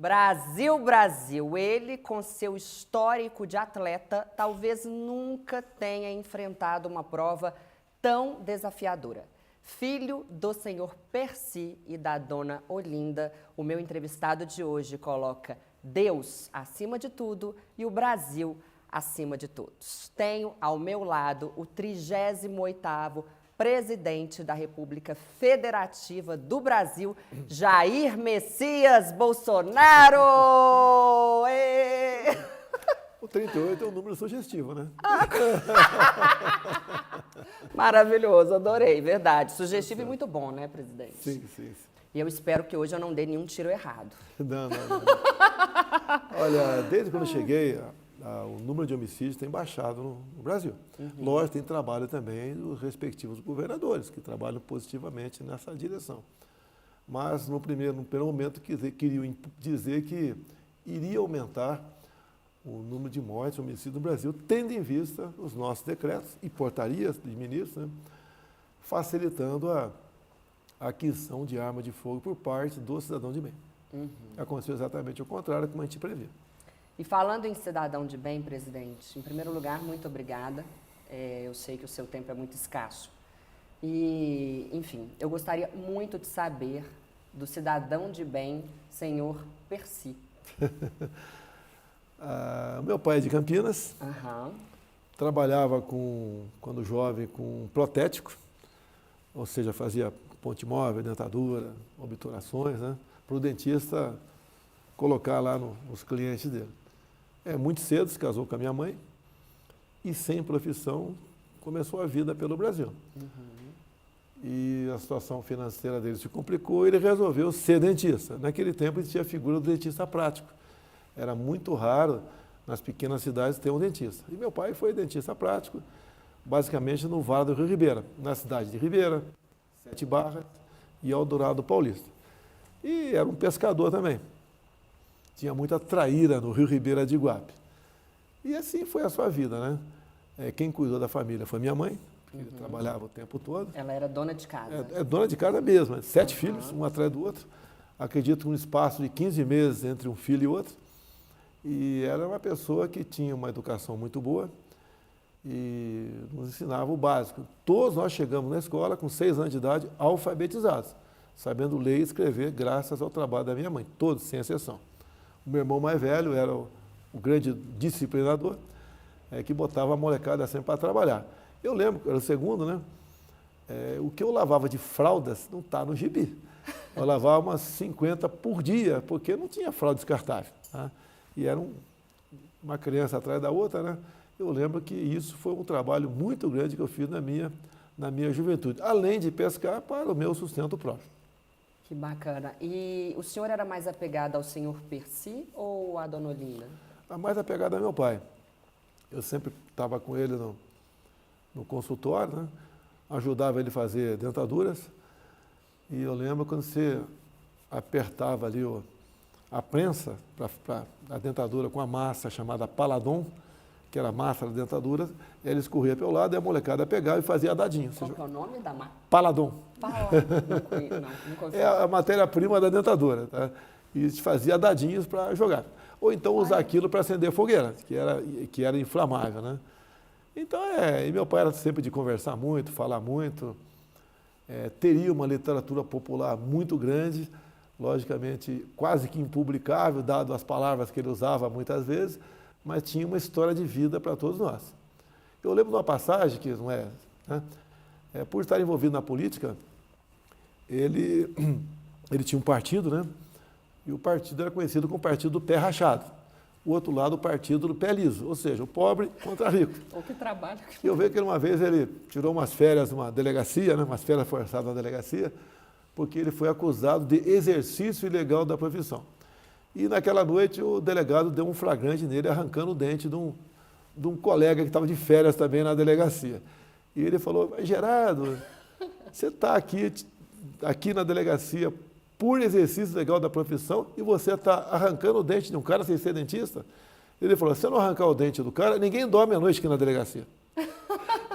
Brasil, Brasil, ele com seu histórico de atleta talvez nunca tenha enfrentado uma prova tão desafiadora. Filho do senhor Percy e da dona Olinda, o meu entrevistado de hoje coloca Deus acima de tudo e o Brasil acima de todos. Tenho ao meu lado o 38º presidente da República Federativa do Brasil, Jair Messias Bolsonaro! Ê! O 38 é um número sugestivo, né? Maravilhoso, adorei, verdade. Sugestivo e muito bom, né, presidente? Sim, sim, sim. E eu espero que hoje eu não dê nenhum tiro errado. Não. Olha, desde quando eu cheguei, o número de homicídios tem baixado no Brasil. Lógico, tem trabalho também dos respectivos governadores, que trabalham positivamente nessa direção. Mas, no primeiro momento, queriam dizer que iria aumentar o número de mortes, homicídios no Brasil, tendo em vista os nossos decretos e portarias de ministros, né, facilitando a aquisição de arma de fogo por parte do cidadão de bem. Aconteceu exatamente o contrário, como a gente previa. E falando em cidadão de bem, presidente, em primeiro lugar, muito obrigada. Eu sei que o seu tempo é muito escasso. E, enfim, eu gostaria muito de saber do cidadão de bem, senhor Percy. Meu pai é de Campinas, Aham. trabalhava quando jovem com protético, ou seja, fazia ponte móvel, dentadura, obturações, né, para o dentista colocar lá nos clientes dele. Muito cedo se casou com a minha mãe e sem profissão começou a vida pelo Brasil. E a situação financeira dele se complicou e ele resolveu ser dentista. Naquele tempo existia a figura do dentista prático. Era muito raro nas pequenas cidades ter um dentista. E meu pai foi dentista prático, basicamente no Vale do Rio Ribeira, na cidade de Ribeira, Sete Barras e Eldorado Paulista. E era um pescador também. Tinha muita traíra no Rio Ribeira de Iguape. E assim foi a sua vida, né? Quem cuidou da família foi minha mãe, porque ele trabalhava o tempo todo. Ela era dona de casa. É dona de casa mesmo, 7 filhos, um atrás do outro. Acredito que um espaço de 15 meses entre um filho e outro. E era uma pessoa que tinha uma educação muito boa e nos ensinava o básico. Todos nós chegamos na escola com 6 anos de idade alfabetizados, sabendo ler e escrever graças ao trabalho da minha mãe, todos, sem exceção. O meu irmão mais velho era o grande disciplinador, que botava a molecada sempre para trabalhar. Eu lembro, era o segundo, né? O que eu lavava de fraldas não está no gibi. Eu lavava umas 50 por dia, porque não tinha fralda descartável. Tá? E era uma criança atrás da outra, né? Eu lembro que isso foi um trabalho muito grande que eu fiz na minha juventude, além de pescar para o meu sustento próprio. Que bacana. E o senhor era mais apegado ao senhor Percy ou à dona Olinda? A mais apegada é meu pai. Eu sempre estava com ele no consultório, né? Ajudava ele a fazer dentaduras. E eu lembro quando você apertava ali a prensa para a dentadura com a massa chamada Paladon, que era a massa da dentadura, ele escorria pelo lado e a molecada pegava e fazia dadinho. Qual que é o nome da massa? Paladon. Nunca ouvi. É a matéria-prima da dentadura. Tá? E fazia dadinhos para jogar. Ou então usar aquilo para acender fogueira, que era inflamável. Né? Então, e meu pai era sempre de conversar muito, falar muito. Teria uma literatura popular muito grande, logicamente quase que impublicável, dado as palavras que ele usava muitas vezes, mas tinha uma história de vida para todos nós. Eu lembro de uma passagem que não é, né? Por estar envolvido na política, ele tinha um partido, né? E o partido era conhecido como o partido do pé rachado. O outro lado, o partido do pé liso, ou seja, o pobre contra rico. Ou que trabalho. E eu vejo que uma vez ele tirou umas férias numa delegacia, né? Umas férias forçadas na delegacia, porque ele foi acusado de exercício ilegal da profissão. E naquela noite o delegado deu um flagrante nele, arrancando o dente de um colega que estava de férias também na delegacia. E ele falou: Gerardo, você está aqui na delegacia por exercício legal da profissão e você está arrancando o dente de um cara sem ser dentista? Ele falou: se eu não arrancar o dente do cara, ninguém dorme à noite aqui na delegacia.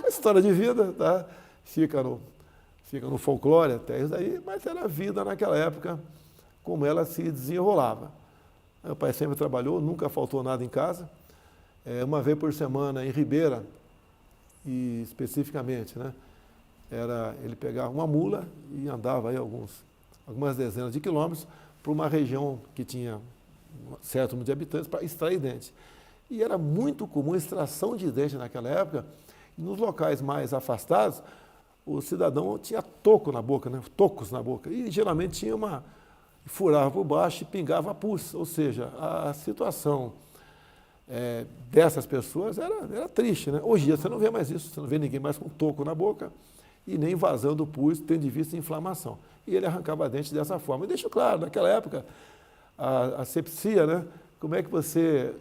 História de vida, tá? Fica no folclore até isso daí, mas era a vida naquela época, como ela se desenrolava. Meu pai sempre trabalhou, nunca faltou nada em casa. Uma vez por semana em Ribeira, e especificamente, né, ele pegava uma mula e andava aí algumas dezenas de quilômetros para uma região que tinha um certo número de habitantes para extrair dente. E era muito comum a extração de dente naquela época. E nos locais mais afastados, o cidadão tinha toco na boca, né, tocos na boca. E geralmente tinha furava por baixo e pingava pus. Ou seja, a situação dessas pessoas era triste, né? Hoje em dia você não vê mais isso, você não vê ninguém mais com toco na boca e nem vazando pus, tendo de vista inflamação. E ele arrancava dente dessa forma. E deixo claro, naquela época, a asepsia, né? Como é que você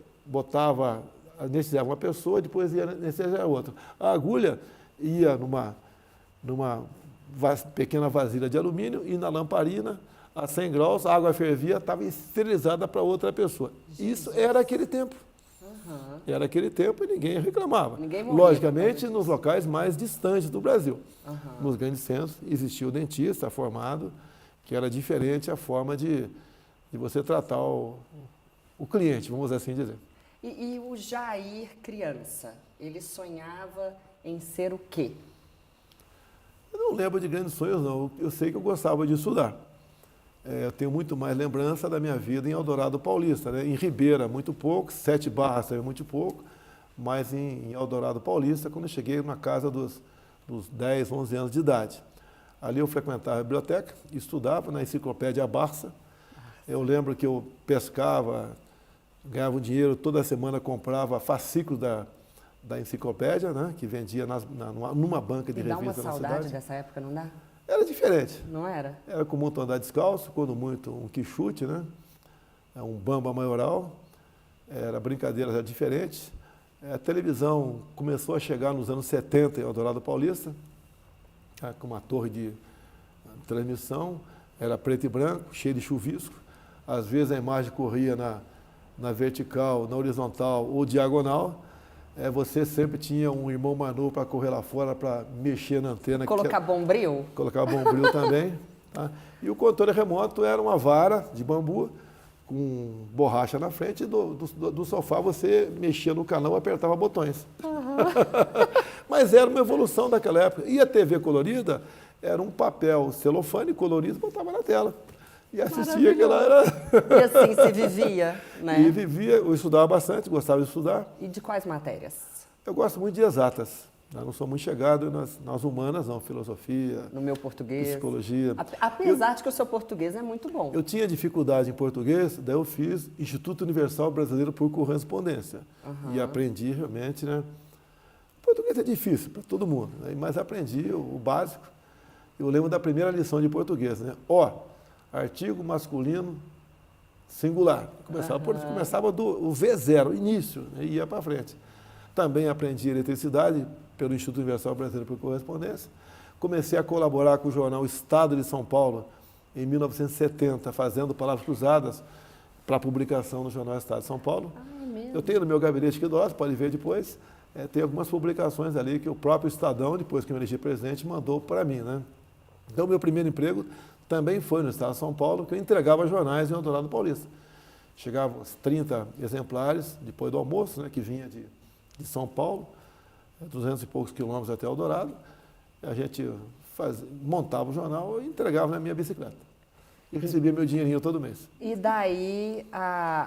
anestesiava uma pessoa e depois ia anestesiar outra? A agulha ia numa pequena vasilha de alumínio e na lamparina, a 100 graus, a água fervia, estava esterilizada para outra pessoa. Isso era aquele tempo. Era aquele tempo e ninguém reclamava. Ninguém morria, logicamente, nos locais mais distantes do Brasil. Nos grandes centros existia o dentista formado, que era diferente a forma de você tratar o cliente, vamos assim dizer. E o Jair, criança, ele sonhava em ser o quê? Eu não lembro de grandes sonhos, não. Eu sei que eu gostava de estudar. Eu tenho muito mais lembrança da minha vida em Eldorado Paulista, né? Em Ribeira, muito pouco, 7 Barras também muito pouco, mas em Eldorado Paulista, quando eu cheguei na casa dos 10, 11 anos de idade. Ali eu frequentava a biblioteca, estudava na enciclopédia Barça. Eu lembro que eu pescava, ganhava um dinheiro, toda semana comprava fascículos da enciclopédia, né? Que vendia numa banca de revista na cidade. Dá uma saudade dessa época, não dá? Era diferente. Não era? Era comum andar descalço, quando muito um quichute, né? Um bamba maioral. Brincadeiras já diferentes. A televisão começou a chegar nos anos 70 em Eldorado Paulista, com uma torre de transmissão, era preto e branco, cheio de chuvisco. Às vezes a imagem corria na vertical, na horizontal ou diagonal. Você sempre tinha um irmão Manu para correr lá fora, para mexer na antena. Colocar bombril? Colocar bombril também. Tá? E o controle remoto era uma vara de bambu com borracha na frente, e do sofá você mexia no canal e apertava botões. Mas era uma evolução daquela época. E a TV colorida era um papel celofane colorido e botava na tela. E assistia que ela era... E assim se vivia, né? E vivia, eu estudava bastante, gostava de estudar. E de quais matérias? Eu gosto muito de exatas. Eu não sou muito chegado nas humanas, não. Filosofia, no meu português, psicologia. Apesar de que o seu português é muito bom. Eu tinha dificuldade em português, daí eu fiz Instituto Universal Brasileiro por Correspondência. E aprendi realmente, né? Português é difícil para todo mundo, né? Mas aprendi o básico. Eu lembro da primeira lição de português, né? Artigo masculino singular. Começava do V0, início, né? E ia para frente. Também aprendi eletricidade pelo Instituto Universal Brasileiro por Correspondência. Comecei a colaborar com o jornal Estado de São Paulo em 1970, fazendo palavras cruzadas para publicação no jornal Estado de São Paulo. É mesmo? Eu tenho no meu gabinete aqui do lado, pode ver depois, tem algumas publicações ali que o próprio Estadão, depois que eu me elegi presidente, mandou para mim, né? Então, meu primeiro emprego também foi no Estado de São Paulo, que eu entregava jornais em Eldorado Paulista. Chegavam uns 30 exemplares, depois do almoço, né, que vinha de São Paulo, 200 e poucos quilômetros até Eldorado. A gente montava o jornal e entregava na minha bicicleta. E recebia meu dinheirinho todo mês. E daí,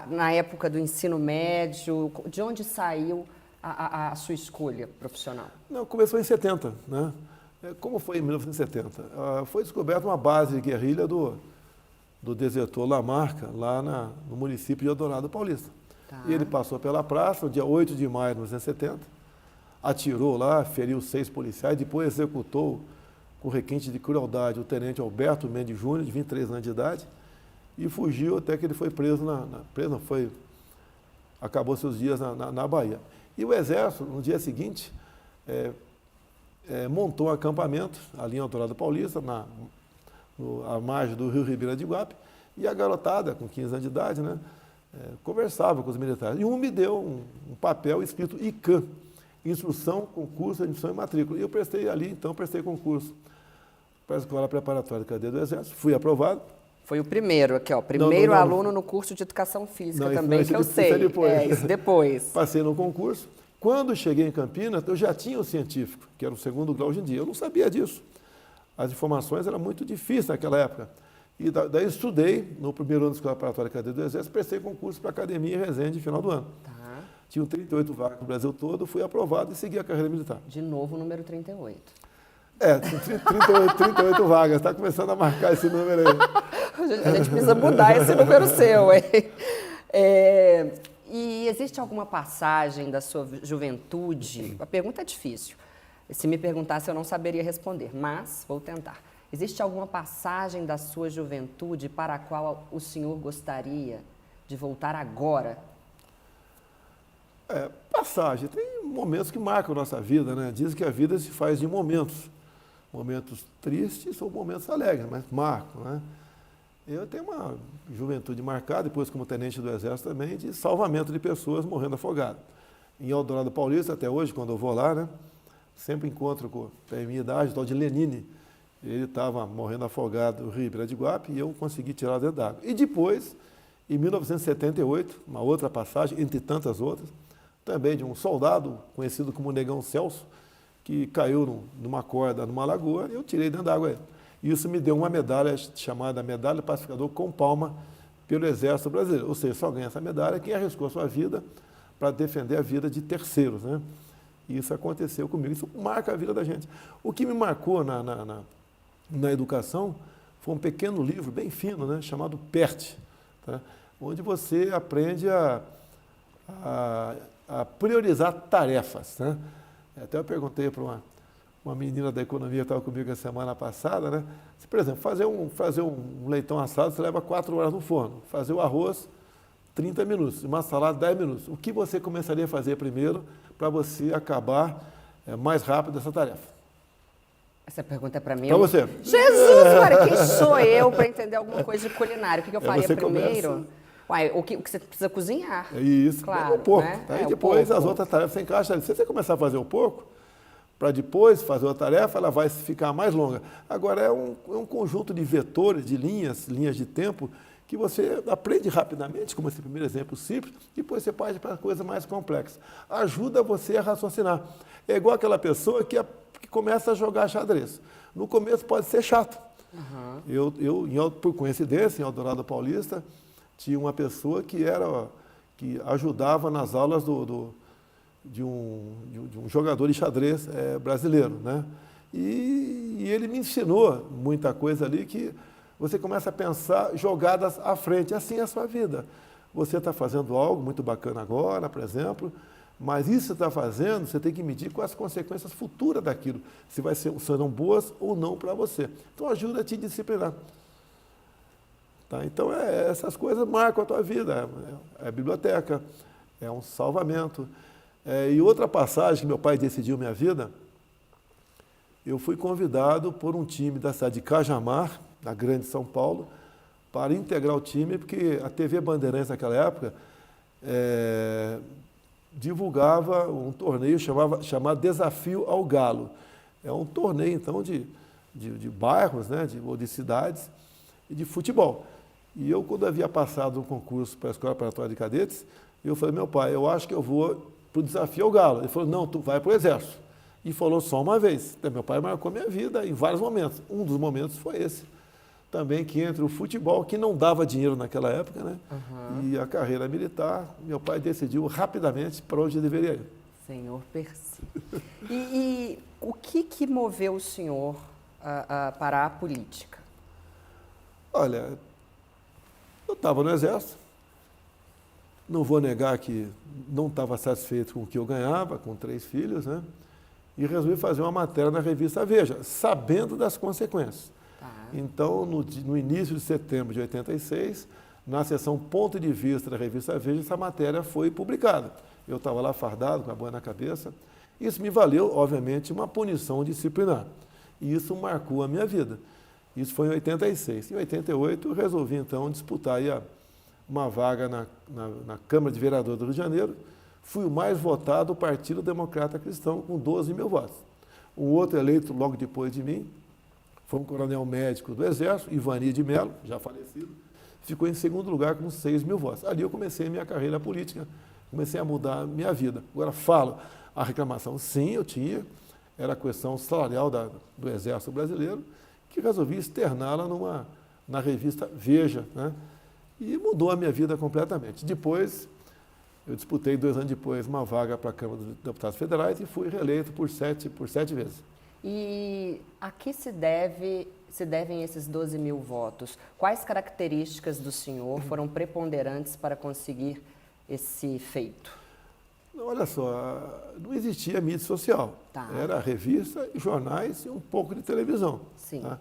na época do ensino médio, de onde saiu a sua escolha profissional? Não, começou em 70, né? Como foi em 1970? Foi descoberta uma base de guerrilha do desertor Lamarca, lá no município de Eldorado Paulista. Tá. E ele passou pela praça, no dia 8 de maio de 1970, atirou lá, feriu 6 policiais, depois executou com requinte de crueldade o tenente Alberto Mendes Júnior, de 23 anos de idade, e fugiu até que ele foi preso acabou seus dias na Bahia. E o Exército, no dia seguinte, montou um acampamento ali em Eldorado Paulista, à margem do rio Ribeira de Iguape, e a garotada, com 15 anos de idade, né, conversava com os militares. E um me deu um papel escrito ICAM, Instrução, Concurso, Admissão e Matrícula. E eu prestei concurso para a Escola Preparatória de Cadeia do Exército, fui aprovado, Foi o primeiro aqui, ó. Primeiro aluno no curso de Educação Física também, que eu sei. Isso é depois. Isso depois. Passei no concurso. Quando cheguei em Campinas, eu já tinha o científico, que era o segundo grau hoje em dia. Eu não sabia disso. As informações eram muito difíceis naquela época. E daí estudei, no primeiro ano da Escola Preparatória de Cadeia do Exército, prestei concurso para a Academia em Resende no final do ano. Tá. Tinham 38 vagas no Brasil todo, fui aprovado e segui a carreira militar. De novo, o número 38. 38 vagas, está começando a marcar esse número aí. A gente precisa mudar esse número seu, hein? E existe alguma passagem da sua juventude? A pergunta é difícil. Se me perguntasse, eu não saberia responder, mas vou tentar. Existe alguma passagem da sua juventude para a qual o senhor gostaria de voltar agora? Passagem. Tem momentos que marcam a nossa vida, né? Dizem que a vida se faz de momentos. Momentos tristes ou momentos alegres, mas marcam, né? Eu tenho uma juventude marcada, depois como tenente do Exército também, de salvamento de pessoas morrendo afogadas. Em Eldorado Paulista, até hoje, quando eu vou lá, né? Sempre encontro com a minha idade, o tal de Lenine. Ele estava morrendo afogado no Rio Ibirapuera e eu consegui tirar dentro d'água. E depois, em 1978, uma outra passagem, entre tantas outras, também de um soldado conhecido como Negão Celso, que caiu numa corda, numa lagoa, e eu tirei dentro d'água ele. Isso me deu uma medalha chamada Medalha Pacificador com Palma pelo Exército Brasileiro. Ou seja, só ganha essa medalha quem arriscou a sua vida para defender a vida de terceiros, né? E isso aconteceu comigo. Isso marca a vida da gente. O que me marcou na educação foi um pequeno livro, bem fino, né? Chamado PERT, tá? Onde você aprende a priorizar tarefas, né? Até eu perguntei para uma menina da economia que estava comigo a semana passada, né? Se, por exemplo, fazer um leitão assado, você leva 4 horas no forno. Fazer o arroz, 30 minutos. Uma salada, 10 minutos. O que você começaria a fazer primeiro para você acabar mais rápido essa tarefa? Essa pergunta é para mim. Para você. Jesus, Maria, quem sou eu para entender alguma coisa de culinária? O que eu faria primeiro? Começa... Uai, o que você precisa cozinhar. É isso, claro, um pouco. Né? Aí depois as outras tarefas você encaixa ali. Se você começar a fazer um pouco, para depois fazer outra tarefa, ela vai ficar mais longa. Agora, é um conjunto de vetores, de linhas de tempo, que você aprende rapidamente, como esse primeiro exemplo simples, e depois você parte para coisas mais complexas. Ajuda você a raciocinar. É igual aquela pessoa que começa a jogar xadrez. No começo pode ser chato. Eu, por coincidência, em Eldorado Paulista, tinha uma pessoa que ajudava nas aulas de um jogador de xadrez brasileiro, né? E ele me ensinou muita coisa ali que você começa a pensar jogadas à frente. Assim é a sua vida. Você está fazendo algo muito bacana agora, por exemplo, mas isso que você está fazendo, você tem que medir quais as consequências futuras daquilo, se serão boas ou não para você. Então ajuda a te disciplinar. Tá? Então, essas coisas marcam a tua vida. É a biblioteca, é um salvamento. E outra passagem que meu pai decidiu minha vida, eu fui convidado por um time da cidade de Cajamar, na Grande São Paulo, para integrar o time, porque a TV Bandeirantes naquela época divulgava um torneio chamado Desafio ao Galo. É um torneio, então, de bairros, né, ou de cidades, e de futebol. E eu, quando havia passado um concurso para a Escola Preparatória de Cadetes, eu falei, meu pai, eu acho que eu vou para o Desafio ao Galo. Ele falou, não, tu vai para o Exército. E falou só uma vez. Então, meu pai marcou minha vida em vários momentos. Um dos momentos foi esse. Também que entre o futebol, que não dava dinheiro naquela época, né? E a carreira militar, meu pai decidiu rapidamente para onde deveria ir. Senhor Percy. E o que moveu o senhor para a política? Olha, eu estava no Exército, não vou negar que não estava satisfeito com o que eu ganhava, com 3 filhos, né? E resolvi fazer uma matéria na revista Veja, sabendo das consequências. Então, no início de setembro de 86, na seção Ponto de Vista da revista Veja, essa matéria foi publicada. Eu estava lá fardado, com a boia na cabeça. Isso me valeu, obviamente, uma punição disciplinar. E isso marcou a minha vida. Isso foi em 86. Em 88, eu resolvi, então, disputar aí uma vaga na Câmara de Vereadores do Rio de Janeiro. Fui o mais votado do Partido Democrata Cristão, com 12 mil votos. Um outro eleito logo depois de mim foi um coronel médico do Exército, Ivani de Mello, já falecido, ficou em segundo lugar com 6 mil votos. Ali eu comecei minha carreira política, comecei a mudar a minha vida. Agora falo, a reclamação, sim, eu tinha, era a questão salarial do Exército Brasileiro, que resolvi externá-la na revista Veja, né? E mudou a minha vida completamente. Depois, eu disputei 2 anos depois uma vaga para a Câmara dos Deputados Federais e fui reeleito por sete vezes. E a que se devem esses 12 mil votos? Quais características do senhor foram preponderantes para conseguir esse feito? Olha só, não existia mídia social. Tá. Era revista, jornais e um pouco de televisão. Sim. Tá?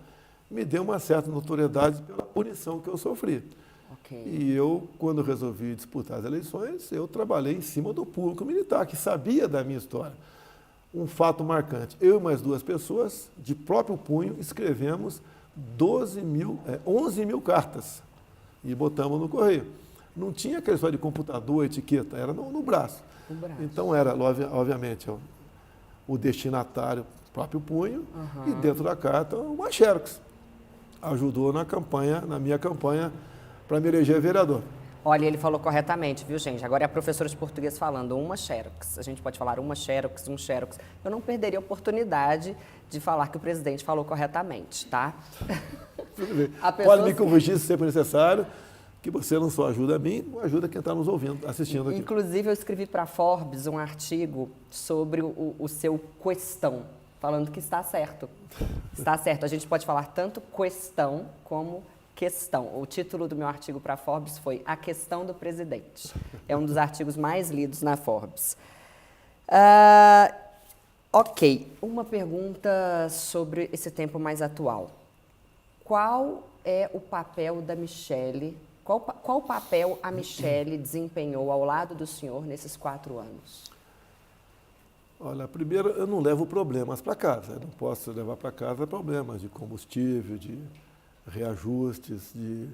Me deu uma certa notoriedade pela punição que eu sofri. Ok. E eu, quando resolvi disputar as eleições, eu trabalhei em cima do público militar, que sabia da minha história. Um fato marcante, eu e mais 2 pessoas, de próprio punho, escrevemos 11 mil cartas e botamos no correio. Não tinha aquela história de computador, etiqueta, era no braço. O braço. Então era, obviamente, o destinatário, próprio punho, e dentro da carta uma xerox. Ajudou na minha campanha para me eleger vereador. Olha, ele falou corretamente, viu, gente? Agora é a professora de português falando uma xerox. A gente pode falar uma xerox, um xerox. Eu não perderia a oportunidade de falar que o presidente falou corretamente, tá? Tudo bem. Pode me corrigir se sempre necessário, que você não só ajuda a mim, como ajuda quem está nos ouvindo, assistindo aqui. Inclusive, eu escrevi para a Forbes um artigo sobre o seu questão, falando que está certo. Está certo. A gente pode falar tanto questão como questão. O título do meu artigo para a Forbes foi A Questão do Presidente. É um dos artigos mais lidos na Forbes. Ok, uma pergunta sobre esse tempo mais atual. Qual é o papel da Michele? Qual papel a Michele desempenhou ao lado do senhor nesses 4 anos? Olha, primeiro, eu não levo problemas para casa. Eu não posso levar para casa problemas de combustível, de reajustes, de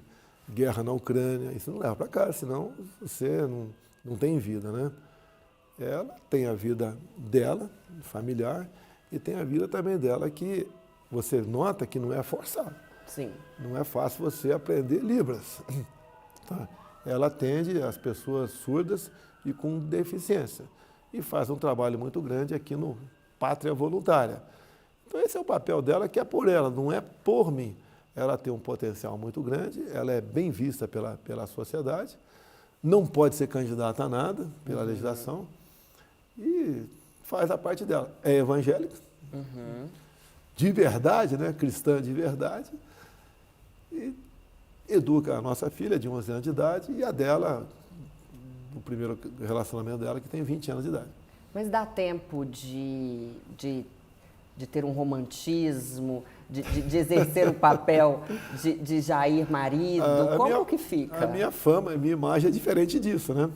guerra na Ucrânia. Isso não leva para casa, senão você não tem vida, né? Ela tem a vida dela, familiar, e tem a vida também dela que você nota que não é forçado. Sim. Não é fácil você aprender Libras. Tá? Ela atende as pessoas surdas e com deficiência. E faz um trabalho muito grande aqui no Pátria Voluntária. Então esse é o papel dela, que é por ela, não é por mim. Ela tem um potencial muito grande, ela é bem vista pela sociedade, não pode ser candidata a nada pela legislação e faz a parte dela. É evangélica, de verdade, né? Cristã de verdade, e educa a nossa filha de 11 anos de idade e a dela, o primeiro relacionamento dela, que tem 20 anos de idade. Mas dá tempo de ter um romantismo, de exercer o papel de Jair marido? Como que fica? A minha fama, a minha imagem é diferente disso, né?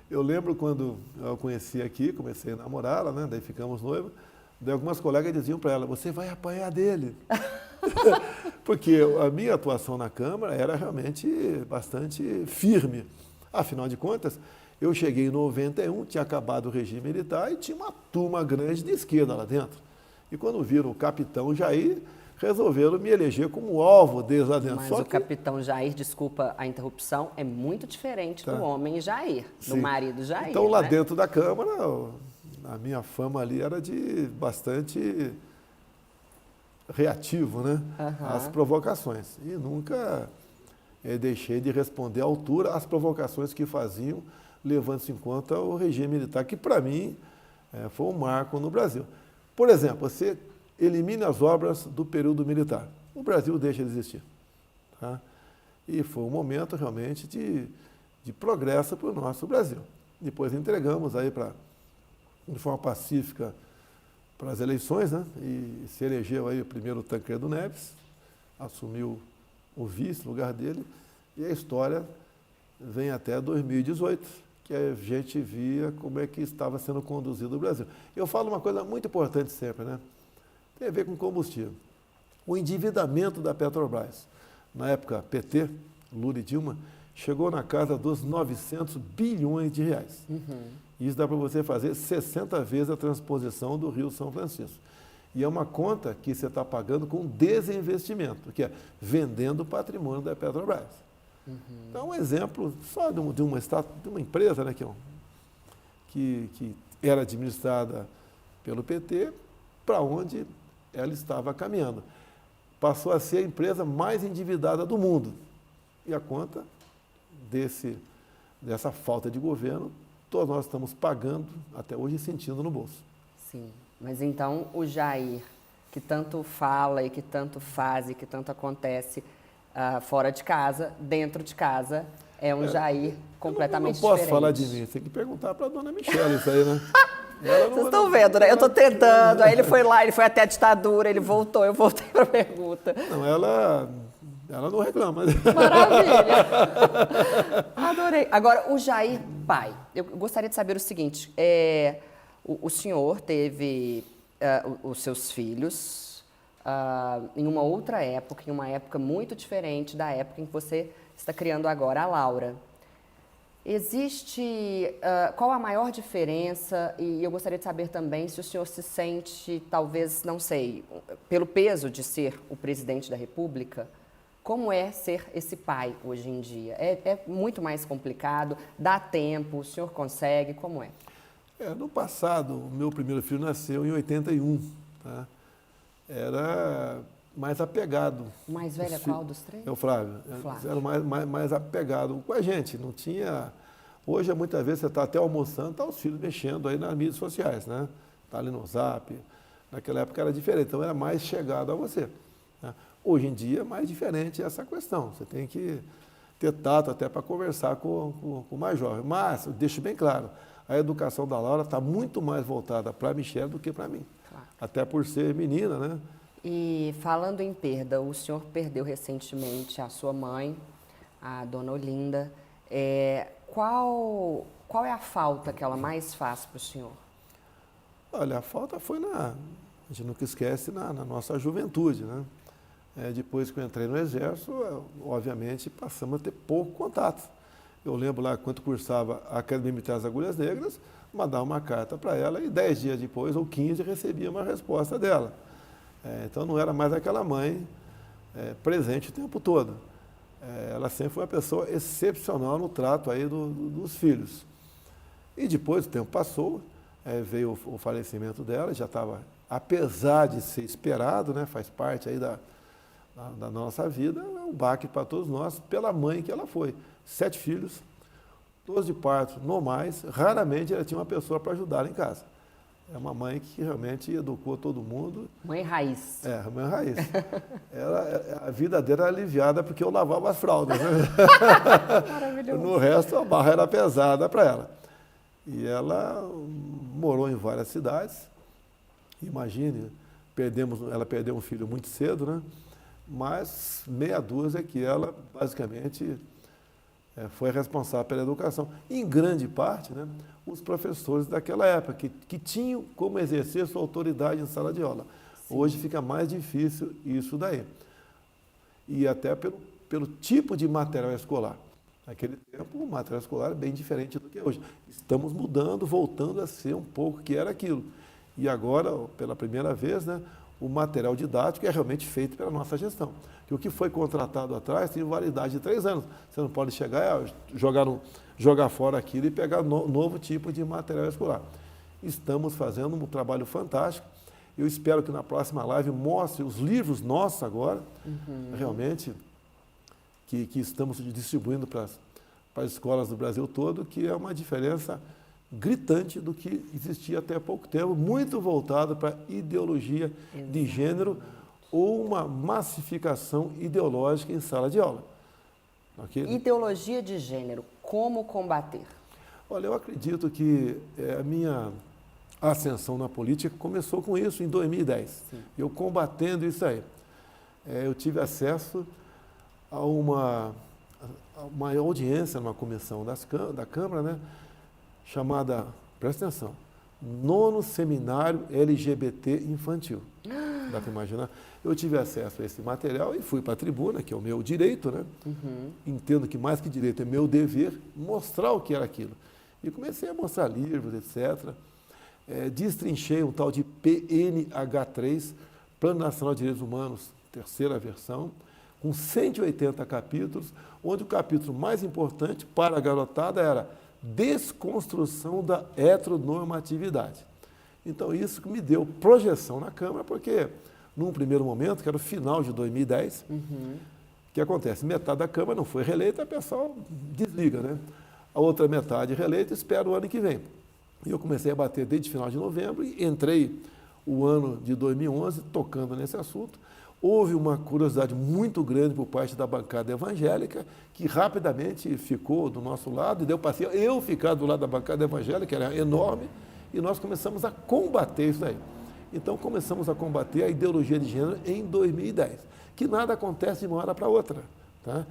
Eu lembro quando eu conheci aqui, comecei a namorá-la, né? Daí ficamos noivos, daí algumas colegas diziam para ela, você vai apanhar dele. Porque a minha atuação na Câmara era realmente bastante firme. Afinal de contas, eu cheguei em 91, tinha acabado o regime militar e tinha uma turma grande de esquerda lá dentro. E quando viram o capitão Jair, resolveram me eleger como alvo deles lá dentro. Mas o capitão Jair, desculpa a interrupção, é muito diferente do homem Jair, do marido Jair. Então, lá dentro da Câmara, a minha fama ali era de bastante reativo, né? Às provocações. E nunca deixei de responder à altura às provocações que faziam, levando-se em conta o regime militar, que para mim foi um marco no Brasil. Por exemplo, você elimina as obras do período militar. O Brasil deixa de existir. Tá? E foi um momento realmente de progresso para o nosso Brasil. Depois entregamos aí de forma pacífica para as eleições, né? E se elegeu aí o primeiro Tancredo Neves, assumiu o vice no lugar dele, e a história vem até 2018, que a gente via como é que estava sendo conduzido o Brasil. Eu falo uma coisa muito importante sempre, né? Tem a ver com combustível. O endividamento da Petrobras, na época PT, Lula e Dilma, chegou na casa dos 900 bilhões de reais. Isso dá para você fazer 60 vezes a transposição do Rio São Francisco. E é uma conta que você está pagando com desinvestimento, que é vendendo o patrimônio da Petrobras. Então, um exemplo só de uma empresa, né, que era administrada pelo PT, para onde ela estava caminhando. Passou a ser a empresa mais endividada do mundo. E a conta dessa falta de governo, todos nós estamos pagando até hoje e sentindo no bolso. Sim, mas então o Jair, que tanto fala e que tanto faz e que tanto acontece fora de casa, dentro de casa, é um Jair completamente diferente. Eu não posso falar de mim, tem que perguntar para a dona Michele isso aí, né? Vocês estão vendo, né? Eu estou tentando, aí ele foi lá, ele foi até a ditadura, ele voltou, eu voltei para a pergunta. Não, ela não reclama. Maravilha! Adorei. Agora, o Jair pai, eu gostaria de saber o seguinte, o senhor teve os seus filhos em uma outra época, em uma época muito diferente da época em que você está criando agora a Laura. Existe, qual a maior diferença, e eu gostaria de saber também se o senhor se sente, talvez, não sei, pelo peso de ser o presidente da República, como é ser esse pai hoje em dia? É muito mais complicado? Dá tempo? O senhor consegue? Como é? No passado, o meu primeiro filho nasceu em 81, tá? Era mais apegado. O mais velho é qual dos três? É o Flávio. Era mais apegado com a gente, não tinha... Hoje, muitas vezes, você está até almoçando, está os filhos mexendo aí nas mídias sociais, né? Está ali no Zap. Naquela época era diferente, então era mais chegado a você, né? Hoje em dia é mais diferente essa questão. Você tem que ter tato até para conversar com o mais jovem. Mas, eu deixo bem claro, a educação da Laura está muito mais voltada para a Michele do que para mim. Claro. Até por ser menina, né? E falando em perda, o senhor perdeu recentemente a sua mãe, a dona Olinda. Qual é a falta que ela mais faz para o senhor? Olha, a falta foi a gente nunca esquece, na nossa juventude, né? Depois que eu entrei no Exército, obviamente, passamos a ter pouco contato. Eu lembro lá, quando cursava a Academia Militar das Agulhas Negras, mandava uma carta para ela e 10 dias depois, ou 15, recebia uma resposta dela. Então, não era mais aquela mãe presente o tempo todo. Ela sempre foi uma pessoa excepcional no trato aí dos filhos. E depois o tempo passou, veio o falecimento dela, já estava, apesar de ser esperado, né, faz parte aí da nossa vida, é um baque para todos nós, pela mãe que ela foi. 7 filhos, 12 de parto, no mais, raramente ela tinha uma pessoa para ajudar em casa. É uma mãe que realmente educou todo mundo. Mãe raiz. Mãe raiz. A vida dela era aliviada porque eu lavava as fraldas, né? Maravilhoso. No resto, a barra era pesada para ela. E ela morou em várias cidades. Imagine, ela perdeu um filho muito cedo, né? Mas meia dúzia que ela, basicamente, foi responsável pela educação. Em grande parte, né, os professores daquela época, que tinham como exercer sua autoridade em sala de aula. Sim. Hoje fica mais difícil isso daí. E até pelo tipo de material escolar. Naquele tempo, o material escolar é bem diferente do que é hoje. Estamos mudando, voltando a ser um pouco o que era aquilo. E agora, pela primeira vez, né, o material didático é realmente feito pela nossa gestão. Que o que foi contratado atrás tem validade de 3 anos. Você não pode chegar e jogar fora aquilo e pegar novo tipo de material escolar. Estamos fazendo um trabalho fantástico. Eu espero que na próxima live mostre os livros nossos agora, realmente, que estamos distribuindo para as escolas do Brasil todo, que é uma diferença gritante do que existia até há pouco tempo, muito voltado para ideologia de gênero ou uma massificação ideológica em sala de aula. Okay? Ideologia de gênero, como combater? Olha, eu acredito que a minha ascensão na política começou com isso em 2010. Sim. Eu combatendo isso aí. Eu tive acesso a uma audiência numa comissão da Câmara, né, chamada, presta atenção, 9º Seminário LGBT Infantil. Dá para imaginar? Eu tive acesso a esse material e fui para a tribuna, que é o meu direito, né? Entendo que mais que direito é meu dever mostrar o que era aquilo. E comecei a mostrar livros, etc. destrinchei um tal de PNH3, Plano Nacional de Direitos Humanos, terceira versão, com 180 capítulos, onde o capítulo mais importante para a garotada era desconstrução da heteronormatividade. Então, isso que me deu projeção na Câmara, porque, num primeiro momento, que era o final de 2010, o que acontece? Metade da Câmara não foi reeleita, o pessoal desliga, né? A outra metade reeleita espera o ano que vem. E eu comecei a bater desde o final de novembro e entrei o ano de 2011 tocando nesse assunto. Houve uma curiosidade muito grande por parte da bancada evangélica, que rapidamente ficou do nosso lado, e deu para eu ficar do lado da bancada evangélica, que era enorme, e nós começamos a combater isso aí. Então, começamos a combater a ideologia de gênero em 2010, que nada acontece de uma hora para outra. Tá?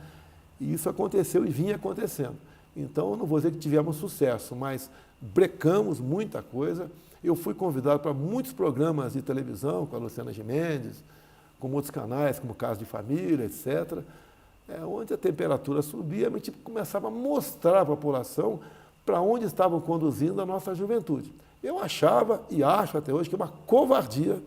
E isso aconteceu e vinha acontecendo. Então, eu não vou dizer que tivemos sucesso, mas brecamos muita coisa. Eu fui convidado para muitos programas de televisão, com a Luciana Gimenez, com outros canais, como Caso de Família, etc., onde a temperatura subia, a gente começava a mostrar à população para onde estavam conduzindo a nossa juventude. Eu achava, e acho até hoje, que é uma covardia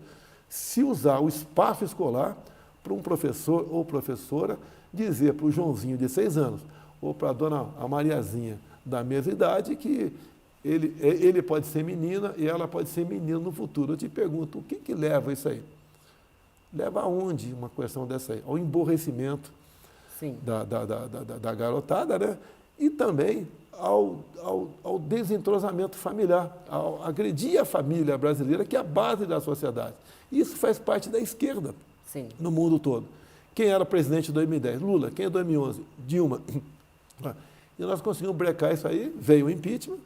se usar o espaço escolar para um professor ou professora dizer para o Joãozinho de 6 anos, ou para a dona Mariazinha da mesma idade, que ele pode ser menina e ela pode ser menino no futuro. Eu te pergunto, o que leva isso aí? Leva aonde uma questão dessa aí? Ao emborrecimento da garotada, né? E também ao desentrosamento familiar, ao agredir a família brasileira, que é a base da sociedade. Isso faz parte da esquerda no mundo todo. Quem era presidente em 2010? Lula. Quem em 2011? Dilma. E nós conseguimos brecar isso aí, veio o impeachment,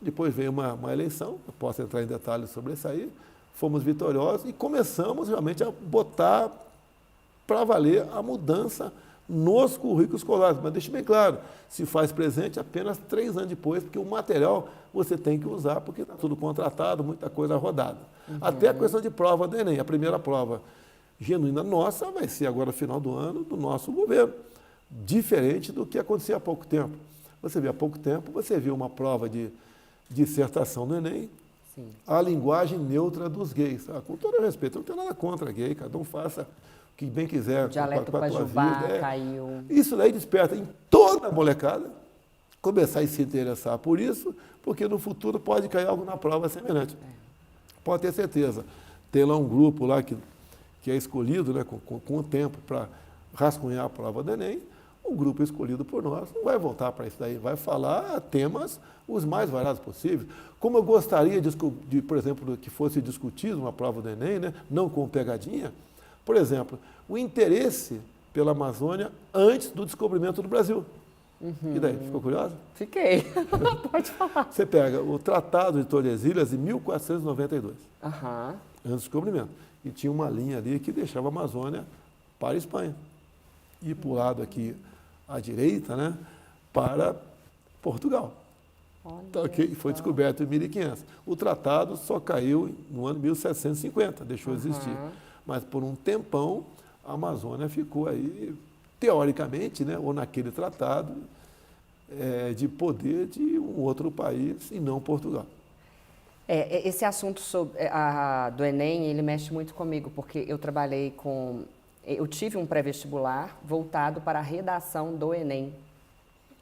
depois veio uma eleição, eu posso entrar em detalhes sobre isso aí, fomos vitoriosos e começamos realmente a botar para valer a mudança nos currículos escolares. Mas deixe bem claro, se faz presente apenas 3 anos depois, porque o material você tem que usar, porque está tudo contratado, muita coisa rodada. Até a questão de prova do Enem, a primeira prova genuína nossa vai ser agora no final do ano do nosso governo, diferente do que acontecia há pouco tempo. Você vê, há pouco tempo, você viu uma prova de dissertação no Enem, a linguagem neutra dos gays. Com todo respeito, eu não tenho nada contra gay, cada um faça o que bem quiser. O dialeto Pajubá caiu. Isso daí desperta em toda a molecada começar a se interessar por isso, porque no futuro pode cair algo na prova semelhante. Pode ter certeza. Tem lá um grupo lá que é escolhido, né, com o tempo para rascunhar a prova do Enem. O grupo escolhido por nós não vai voltar para isso daí, vai falar temas os mais variados possíveis. Como eu gostaria de, por exemplo, que fosse discutido uma prova do Enem, né, não com pegadinha, por exemplo, o interesse pela Amazônia antes do descobrimento do Brasil. E daí, ficou curioso? Fiquei. Pode falar. Você pega o Tratado de Tordesilhas de 1492, Aham. antes do descobrimento, e tinha uma linha ali que deixava a Amazônia para a Espanha. E para o lado aqui à direita, né, para Portugal. Então, foi descoberto em 1500. O tratado só caiu no ano 1750, deixou de existir. Mas por um tempão, a Amazônia ficou aí, teoricamente, né, ou naquele tratado, de poder de um outro país e não Portugal. Esse assunto do Enem, ele mexe muito comigo, porque eu trabalhei eu tive um pré-vestibular voltado para a redação do Enem.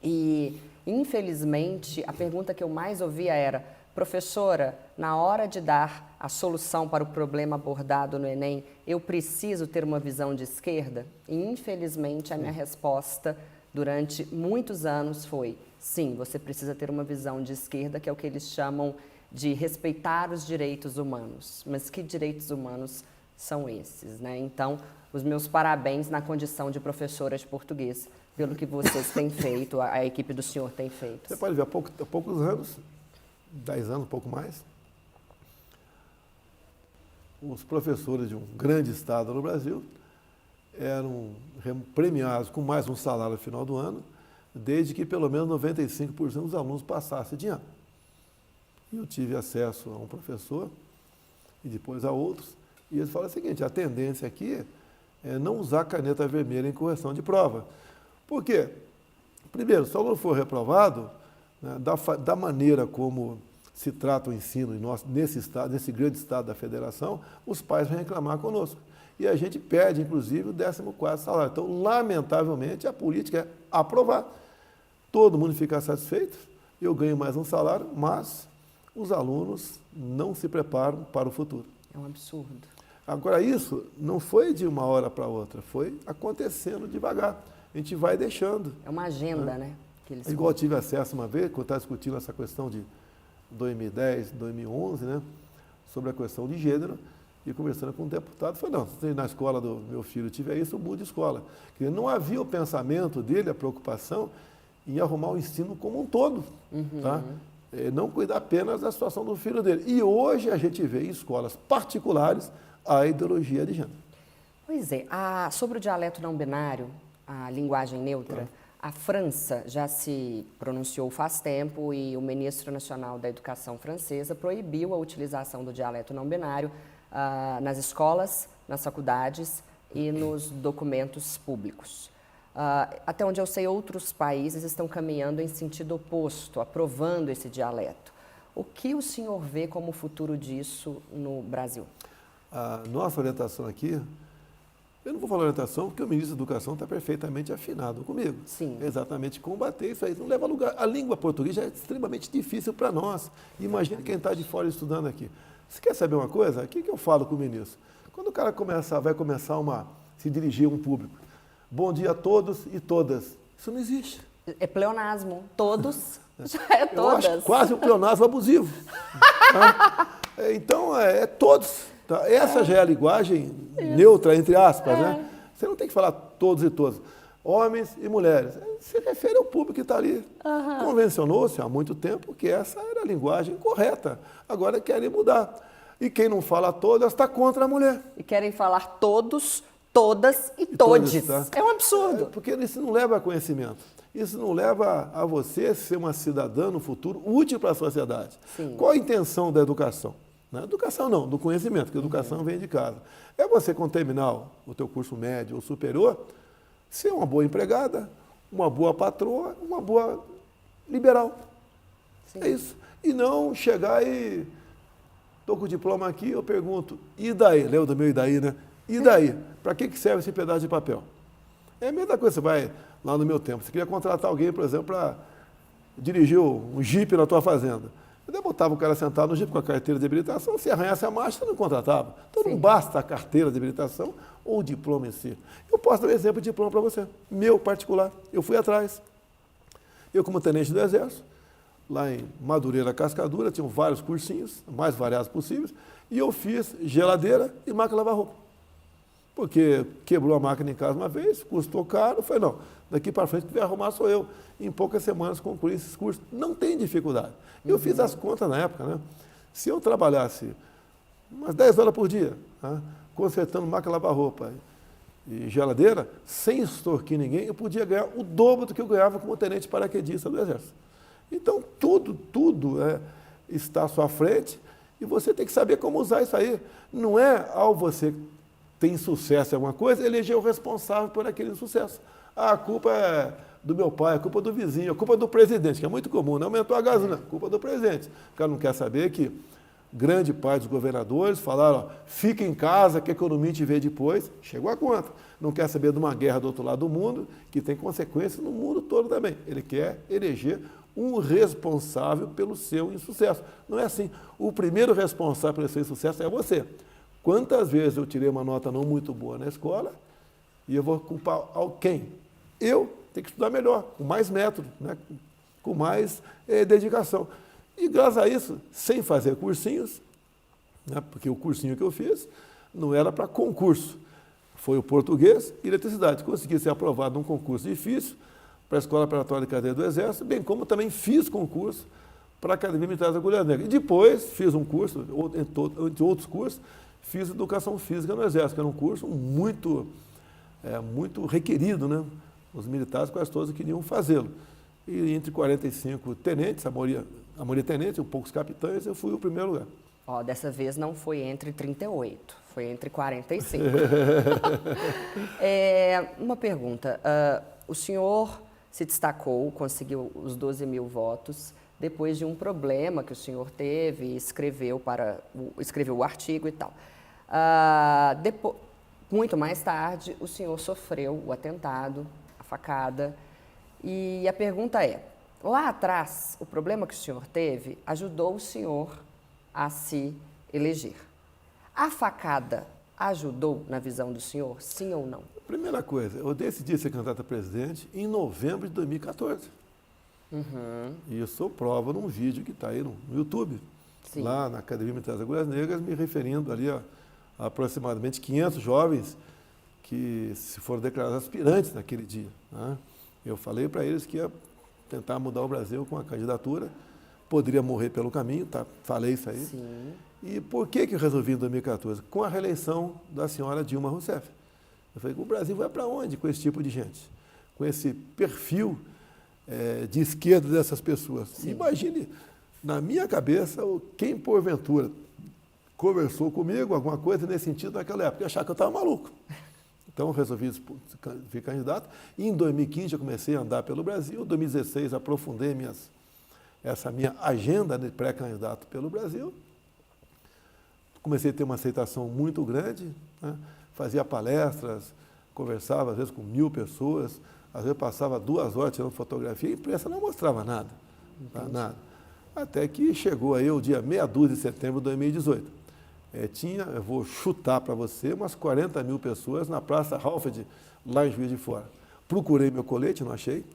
E, infelizmente, a pergunta que eu mais ouvia era: professora, na hora de dar a solução para o problema abordado no Enem, eu preciso ter uma visão de esquerda? E, infelizmente, a minha resposta durante muitos anos foi: sim, você precisa ter uma visão de esquerda, que é o que eles chamam de respeitar os direitos humanos. Mas que direitos humanos são esses, né? Então, os meus parabéns na condição de professora de português, pelo que vocês têm feito, a equipe do senhor tem feito. Você pode ver, há poucos anos, 10 anos, um pouco mais, os professores de um grande estado no Brasil eram premiados com mais um salário no final do ano, desde que pelo menos 95% dos alunos passassem de ano. E eu tive acesso a um professor e depois a outros, e eles falam o seguinte: a tendência aqui é não usar caneta vermelha em correção de prova. Por quê? Primeiro, se o aluno for reprovado, né, da maneira como se trata o ensino nesse estado, nesse grande estado da federação, os pais vêm reclamar conosco. E a gente perde, inclusive, o 14º salário. Então, lamentavelmente, a política é aprovar. Todo mundo fica satisfeito, eu ganho mais um salário, mas os alunos não se preparam para o futuro. É um absurdo. Agora, isso não foi de uma hora para outra, foi acontecendo devagar. A gente vai deixando. É uma agenda, né? Que eles Igual eu tive acesso uma vez, quando estava discutindo essa questão de 2010, 2011, né, sobre a questão de gênero, e conversando com um deputado, falei, não, se na escola do meu filho tiver isso, eu mudo de escola. Porque não havia o pensamento dele, a preocupação, em arrumar o ensino como um todo, tá? Não cuidar apenas da situação do filho dele. E hoje a gente vê em escolas particulares a ideologia de gênero. Pois é. Sobre o dialeto não binário, a linguagem neutra, a França já se pronunciou faz tempo e o ministro nacional da Educação francesa proibiu a utilização do dialeto não binário nas escolas, nas faculdades e nos documentos públicos. Até onde eu sei, outros países estão caminhando em sentido oposto, aprovando esse dialeto. O que o senhor vê como futuro disso no Brasil? A nossa orientação aqui, eu não vou falar orientação porque o ministro da Educação está perfeitamente afinado comigo. Sim. É exatamente combater isso aí, não leva a lugar. A língua portuguesa é extremamente difícil para nós. Imagina quem está de fora estudando aqui. Você quer saber uma coisa? O que eu falo com o ministro? Quando o cara vai começar se dirigir a um público, bom dia a todos e todas. Isso não existe. É pleonasmo. Todos já é todas. Eu acho quase um pleonasmo abusivo. Tá? Então, é todos. Tá? Essa já é a linguagem neutra, entre aspas. Né? Você não tem que falar todos e todas. Homens e mulheres. Se refere ao público que está ali. Convencionou-se há muito tempo que essa era a linguagem correta. Agora querem mudar. E quem não fala todas está contra a mulher. E querem falar todos, todas e todes. Tá? É um absurdo. Porque isso não leva a conhecimento. Isso não leva a você ser uma cidadã no futuro útil para a sociedade. Sim. Qual a intenção da educação? Não, educação não, do conhecimento, porque a educação vem de casa. É você, quando terminar o teu curso médio ou superior, ser uma boa empregada, uma boa patroa, uma boa liberal. Sim. É isso. E não chegar e... Estou com o diploma aqui, eu pergunto, e daí? Lembra do meu e daí, né? E daí? Para que serve esse pedaço de papel? É a mesma coisa, você vai lá no meu tempo, você queria contratar alguém, por exemplo, para dirigir um jipe na tua fazenda. Eu botava o cara sentado no jipe com a carteira de habilitação, se arranhasse a marcha, você não contratava. Então não basta a carteira de habilitação ou o diploma em si. Eu posso dar um exemplo de diploma para você, meu particular. Eu fui atrás. Eu, como tenente do Exército, lá em Madureira, Cascadura, tinham vários cursinhos, mais variados possíveis, e eu fiz geladeira e máquina lavar roupa. Porque quebrou a máquina em casa uma vez, custou caro, eu falei, não, daqui para frente, quem vai arrumar sou eu. Em poucas semanas concluí esses cursos. Não tem dificuldade. Eu fiz as contas na época, né? Se eu trabalhasse umas 10 horas por dia, né, consertando máquina lavar roupa e geladeira, sem extorquir ninguém, eu podia ganhar o dobro do que eu ganhava como tenente paraquedista do Exército. Então, tudo está à sua frente e você tem que saber como usar isso aí. Não é ao você ter sucesso em alguma coisa, eleger o responsável por aquele insucesso. A culpa é do meu pai, a culpa do vizinho, a culpa do presidente, que é muito comum, né? Aumentou a gasolina, a culpa do presidente. O cara não quer saber que grande parte dos governadores falaram, ó, fica em casa que a economia te vê depois, chegou a conta. Não quer saber de uma guerra do outro lado do mundo, que tem consequências no mundo todo também. Ele quer eleger um responsável pelo seu insucesso. Não é assim. O primeiro responsável pelo seu insucesso é você. Quantas vezes eu tirei uma nota não muito boa na escola e eu vou culpar quem? Eu tenho que estudar melhor, com mais método, né? Com mais dedicação. E graças a isso, sem fazer cursinhos, né? Porque o cursinho que eu fiz não era para concurso, foi o português e eletricidade. Consegui ser aprovado num concurso difícil para a Escola Preparatória de Cadeia do Exército, bem como também fiz concurso para a Academia Militar das Agulhas Negras. E depois fiz um curso, entre outros cursos, fiz Educação Física no Exército, que era um curso muito requerido, né? Os militares quase todos queriam fazê-lo. E entre 45 tenentes, a maioria tenentes, poucos capitães, eu fui o primeiro lugar. Ó, dessa vez não foi entre 38, foi entre 45. Uma pergunta, o senhor se destacou, conseguiu os 12 mil votos, depois de um problema que o senhor teve e escreveu o artigo e tal. Muito mais tarde, o senhor sofreu o atentado, a facada, e a pergunta é, lá atrás, o problema que o senhor teve ajudou o senhor a se eleger. A facada ajudou na visão do senhor, sim ou não? Primeira coisa, eu decidi ser candidato a presidente em novembro de 2014. E isso prova num vídeo que está aí no YouTube, Sim. lá na Academia Militar das Agulhas Negras, me referindo ali a aproximadamente 500 jovens que se foram declarados aspirantes naquele dia. Né? Eu falei para eles que ia tentar mudar o Brasil com a candidatura, poderia morrer pelo caminho, tá? Falei isso aí. Sim. E por que eu resolvi em 2014? Com a reeleição da senhora Dilma Rousseff. Eu falei, o Brasil vai para onde com esse tipo de gente? Com esse perfil de esquerda dessas pessoas. Sim. Imagine, na minha cabeça, quem porventura conversou comigo, alguma coisa nesse sentido naquela época, achar que eu estava maluco. Então, eu resolvi ser candidato. E em 2015, eu comecei a andar pelo Brasil. Em 2016, aprofundei essa minha agenda de pré-candidato pelo Brasil. Comecei a ter uma aceitação muito grande, né? Fazia palestras, conversava às vezes com 1000 pessoas, às vezes passava 2 horas tirando fotografia e a imprensa não mostrava nada, tá? Nada. Até que chegou aí o dia meia dúzia de setembro de 2018. Eu vou chutar para você, umas 40 mil pessoas na Praça Halfed, lá em Juiz de Fora. Procurei meu colete, não achei.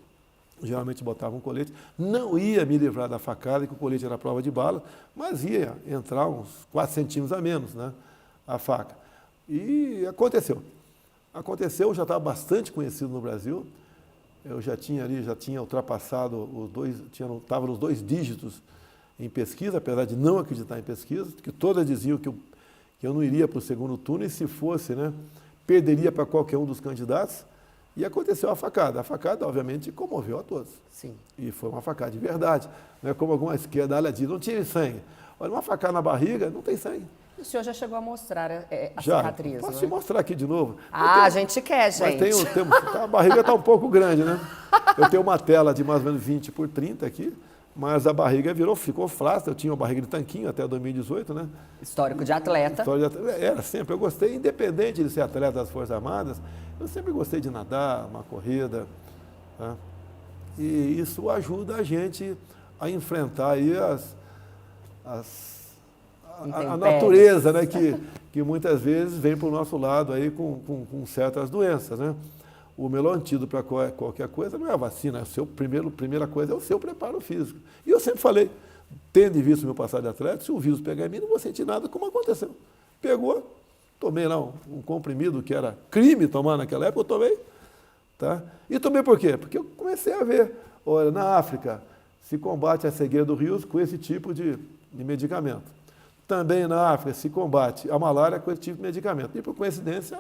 Geralmente botava um colete. Não ia me livrar da facada, que o colete era prova de bala, mas ia entrar uns 4 centímetros a menos, né, a faca. E aconteceu. Aconteceu, eu já estava bastante conhecido no Brasil. Eu já tinha ultrapassado estava nos 2 dígitos em pesquisa, apesar de não acreditar em pesquisa, que todas diziam que eu não iria para o segundo turno e se fosse, né, perderia para qualquer um dos candidatos. E aconteceu a facada. A facada, obviamente, comoveu a todos. Sim. E foi uma facada de verdade. Não é como alguma esquerda diz, não tire sangue. Olha, uma facada na barriga, não tem sangue. O senhor já chegou a mostrar a Já. cicatriz, Posso não te é? mostrar aqui de novo? A gente quer, gente. Mas a barriga está um pouco grande, né? Eu tenho uma tela de mais ou menos 20 por 30 aqui, mas a barriga ficou flácida. Eu tinha uma barriga de tanquinho até 2018, né? Histórico de atleta. Era sempre. Eu gostei, independente de ser atleta das Forças Armadas, eu sempre gostei de nadar, uma corrida. Tá? E isso ajuda a gente a enfrentar aí a natureza, né, que muitas vezes vem para o nosso lado aí com certas doenças, né? O melhor antídoto para qualquer coisa não é a vacina, primeira coisa é o seu preparo físico. E eu sempre falei, tendo em vista o meu passado de atleta, se o vírus pegar em mim, não vou sentir nada como aconteceu. Pegou, tomei lá um comprimido que era crime tomar naquela época, eu tomei. Tá? E tomei por quê? Porque eu comecei a ver, olha, na África se combate a cegueira do rios com esse tipo de medicamento. Também na África se combate a malária com esse tipo de medicamento. E por coincidência,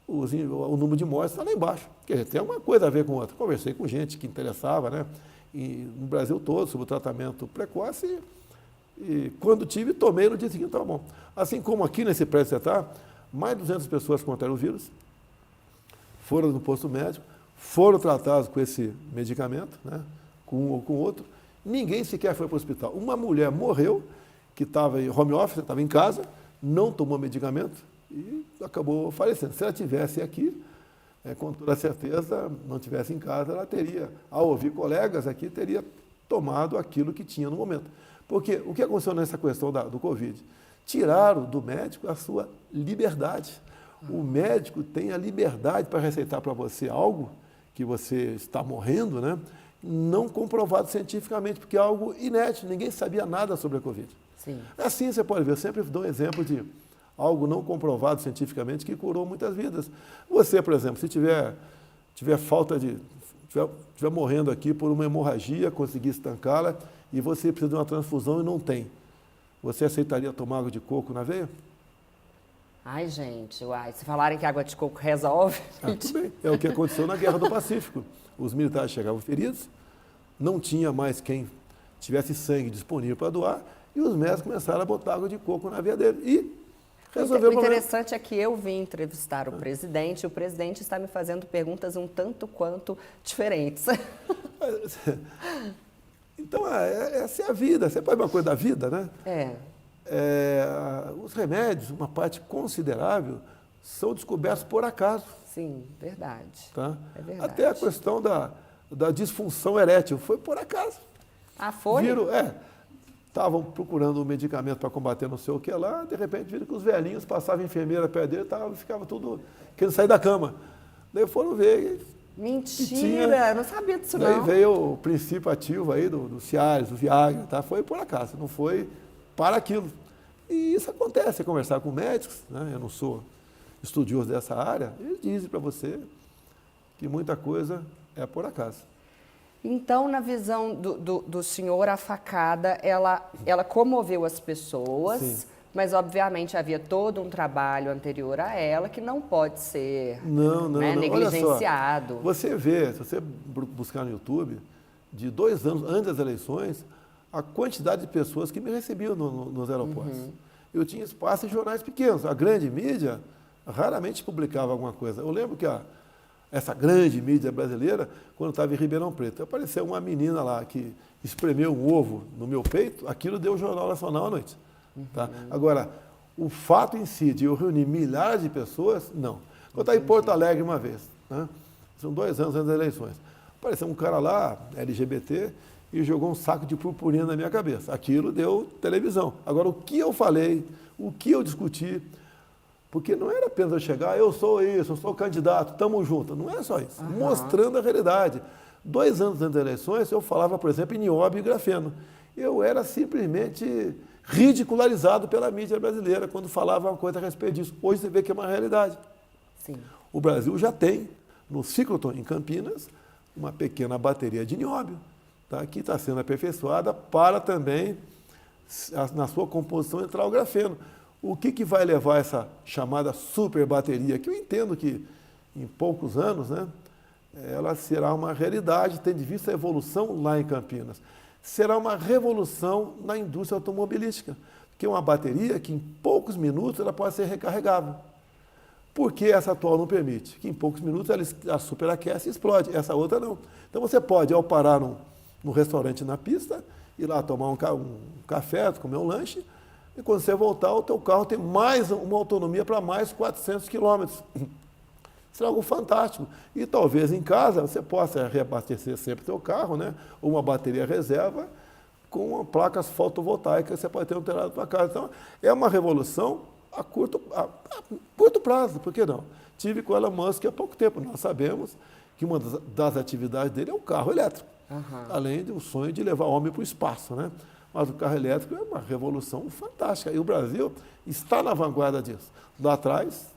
o número de mortes está lá embaixo. Quer dizer, tem uma coisa a ver com outra. Conversei com gente que interessava, né, no Brasil todo, sobre o tratamento precoce. E quando tive, tomei no dia seguinte, estava bom. Assim como aqui nesse prédio que você está, mais de 200 pessoas contraíram o vírus, foram no posto médico, foram tratados com esse medicamento, né, com um ou com outro. Ninguém sequer foi para o hospital. Uma mulher morreu, que estava em home office, estava em casa, não tomou medicamento e acabou falecendo. Se ela estivesse aqui, com toda certeza, não estivesse em casa, ela teria, ao ouvir colegas aqui, teria tomado aquilo que tinha no momento. Porque o que aconteceu nessa questão do Covid? Tiraram do médico a sua liberdade. O médico tem a liberdade para receitar para você algo que você está morrendo, né? Não comprovado cientificamente, porque é algo inédito, ninguém sabia nada sobre a Covid. Sim. Assim você pode ver, eu sempre dou um exemplo de algo não comprovado cientificamente que curou muitas vidas. Você, por exemplo, se tiver morrendo aqui por uma hemorragia, conseguir estancá-la, e você precisa de uma transfusão e não tem, você aceitaria tomar água de coco na veia? Ai, gente, se falarem que água de coco resolve... Tudo bem. É o que aconteceu na Guerra do Pacífico. Os militares chegavam feridos, não tinha mais quem tivesse sangue disponível para doar, e os médicos começaram a botar água de coco na veia dele. E resolveu o problema. O interessante é que eu vim entrevistar o presidente, e o presidente está me fazendo perguntas um tanto quanto diferentes. Então, essa é a vida. Você pode ver uma coisa da vida, né? Os remédios, uma parte considerável, são descobertos por acaso. Sim, verdade. Tá? É verdade. Até a questão da disfunção erétil foi por acaso. Ah, foi? Estavam procurando um medicamento para combater não sei o que lá, de repente viram que os velhinhos passavam enfermeira perto dele e ficava tudo querendo sair da cama. Daí foram ver. Mentira, eu não sabia disso não. Daí veio o princípio ativo aí do Cialis, do Viagra, tá? Foi por acaso, não foi para aquilo. E isso acontece, você conversar com médicos, né? Eu não sou estudioso dessa área, eles dizem para você que muita coisa é por acaso. Então, na visão do senhor, a facada, ela comoveu as pessoas, Sim. mas obviamente havia todo um trabalho anterior a ela que não pode ser Não. negligenciado. Olha só, você vê, se você buscar no YouTube, de 2 anos antes das eleições, a quantidade de pessoas que me recebiam nos aeroportos. Eu tinha espaço em jornais pequenos. A grande mídia raramente publicava alguma coisa. Eu lembro que essa grande mídia brasileira, quando estava em Ribeirão Preto, apareceu uma menina lá que espremeu um ovo no meu peito, aquilo deu o Jornal Nacional à noite. Tá? Agora, o fato em si de eu reunir milhares de pessoas, não. Eu estava em Porto Alegre uma vez, né? São 2 anos antes das eleições. Apareceu um cara lá, LGBT, e jogou um saco de purpurina na minha cabeça. Aquilo deu televisão. Agora, o que eu falei, o que eu discuti, porque não era apenas eu chegar, eu sou isso, eu sou candidato, estamos juntos. Não é só isso. Mostrando a realidade. 2 anos antes das eleições, eu falava, por exemplo, em nióbio e grafeno. Eu era simplesmente ridicularizado pela mídia brasileira quando falava uma coisa a respeito disso. Hoje você vê que é uma realidade. Sim. O Brasil já tem, no ciclotron, em Campinas, uma pequena bateria de nióbio, tá, que está sendo aperfeiçoada para também, na sua composição, entrar o grafeno. O que vai levar essa chamada super bateria, que eu entendo que em poucos anos, né, ela será uma realidade, tendo em vista a evolução lá em Campinas. Será uma revolução na indústria automobilística, que é uma bateria que em poucos minutos ela pode ser recarregável. Por que essa atual não permite? Que em poucos minutos ela superaquece e explode, essa outra não. Então você pode, ao parar num restaurante na pista, ir lá tomar um café, comer um lanche, e quando você voltar, o teu carro tem mais uma autonomia para mais 400 quilômetros. Será algo fantástico. E talvez em casa você possa reabastecer sempre o seu carro, né? Ou uma bateria reserva com placas fotovoltaicas, você pode ter um telhado na sua casa. Então, é uma revolução a curto prazo, por que não? Tive com o Elon Musk há pouco tempo. Nós sabemos que uma das atividades dele é o carro elétrico, além do sonho de levar o homem para o espaço, né? Mas o carro elétrico é uma revolução fantástica. E o Brasil está na vanguarda disso. Lá atrás,